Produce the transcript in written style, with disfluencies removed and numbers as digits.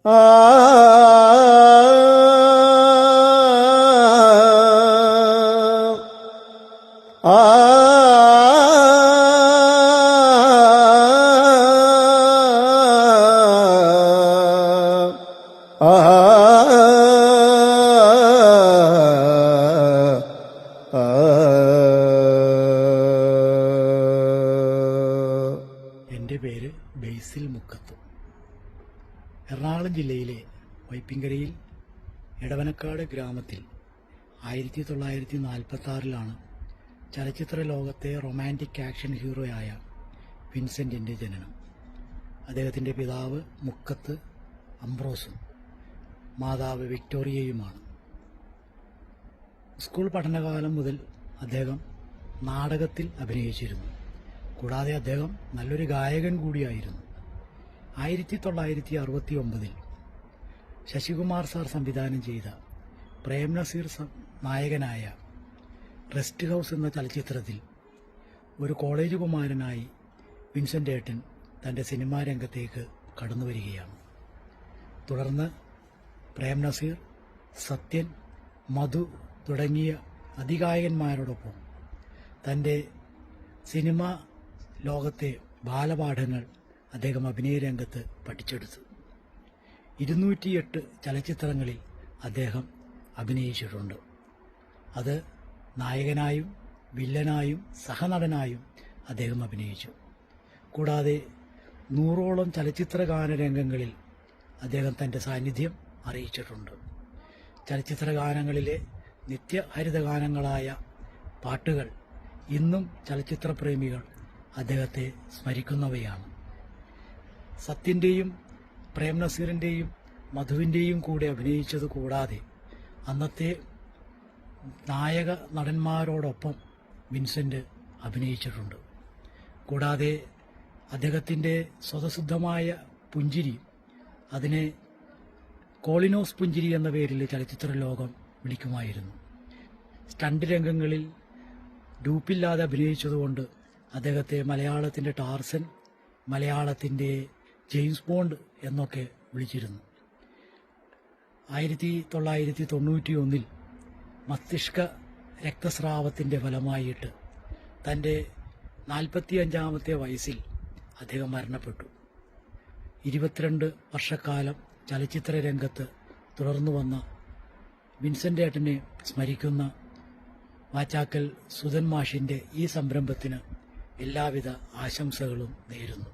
ആ ആ എൻ്റെ പേര് ബേസിൽ മുക്കത്ത്. എറണാകുളം ജില്ലയിലെ വൈപ്പിങ്കരയിൽ എടവനക്കാട് ഗ്രാമത്തിൽ 1946 ചലച്ചിത്ര ലോകത്തെ റൊമാൻറ്റിക് ആക്ഷൻ ഹീറോയായ വിൻസെൻറ്റിൻ്റെ ജനനം. അദ്ദേഹത്തിൻ്റെ പിതാവ് മുക്കത്ത് അംബ്രോസും മാതാവ് വിക്ടോറിയയുമാണ്. സ്കൂൾ പഠനകാലം മുതൽ അദ്ദേഹം നാടകത്തിൽ അഭിനയിച്ചിരുന്നു. കൂടാതെ അദ്ദേഹം നല്ലൊരു ഗായകൻ കൂടിയായിരുന്നു. 1969 ശശികുമാർ സാർ സംവിധാനം ചെയ്ത പ്രേം നസീർ നായകനായ റെസ്റ്റ് ഹൗസ് എന്ന ചലച്ചിത്രത്തിൽ ഒരു കോളേജ് കുമാരനായി വിൻസെൻ്റ് ഏട്ടൻ തൻ്റെ സിനിമാ രംഗത്തേക്ക് കടന്നു വരികയാണ്. തുടർന്ന് പ്രേം നസീർ, സത്യൻ, മധു തുടങ്ങിയ അതികായകന്മാരോടൊപ്പം തൻ്റെ സിനിമ ലോകത്തെ ബാലപാഠങ്ങൾ അദ്ദേഹം അഭിനയ രംഗത്ത് പഠിച്ചെടുത്തു. 208 ചലച്ചിത്രങ്ങളിൽ അദ്ദേഹം അഭിനയിച്ചിട്ടുണ്ട്. അത് നായകനായും വില്ലനായും സഹനടനായും അദ്ദേഹം അഭിനയിച്ചു. കൂടാതെ 100ഓളം ചലച്ചിത്ര ഗാനരംഗങ്ങളിൽ അദ്ദേഹം തൻ്റെ സാന്നിധ്യം അറിയിച്ചിട്ടുണ്ട്. ചലച്ചിത്ര ഗാനങ്ങളിലെ നിത്യഹരിതഗാനങ്ങളായ പാട്ടുകൾ ഇന്നും ചലച്ചിത്ര പ്രേമികൾ അദ്ദേഹത്തെ സ്മരിക്കുന്നവയാണ്. സത്യൻ്റെയും പ്രേം നസീറിൻ്റെയും മധുവിൻ്റെയും കൂടെ അഭിനയിച്ചത് കൂടാതെ അന്നത്തെ നായക നടന്മാരോടൊപ്പം വിൻസെൻ്റ് അഭിനയിച്ചിട്ടുണ്ട്. കൂടാതെ അദ്ദേഹത്തിൻ്റെ സ്വതസിദ്ധമായ പുഞ്ചിരി, അതിനെ കോളിനോസ് പുഞ്ചിരി എന്ന പേരിൽ ചലച്ചിത്ര ലോകം വിളിക്കുമായിരുന്നു. സ്റ്റണ്ട് രംഗങ്ങളിൽ ഡൂപ്പില്ലാതെ അഭിനയിച്ചതുകൊണ്ട് അദ്ദേഹത്തെ മലയാളത്തിൻ്റെ ടാർസൻ, മലയാളത്തിൻ്റെ ജെയിംസ് ബോണ്ട് എന്നൊക്കെ വിളിച്ചിരുന്നു. 1991 മസ്തിഷ്ക രക്തസ്രാവത്തിൻ്റെ ഫലമായിട്ട് തൻ്റെ 45ാമത്തെ വയസ്സിൽ അദ്ദേഹം മരണപ്പെട്ടു. 22 വർഷക്കാലം ചലച്ചിത്ര രംഗത്ത് തുടർന്നു വന്ന വിൻസെൻ്റ് ഏട്ടനെ സ്മരിക്കുന്ന വാച്ചാക്കൽ സുധൻ മാഷിൻ്റെ ഈ സംരംഭത്തിന് എല്ലാവിധ ആശംസകളും നേരുന്നു.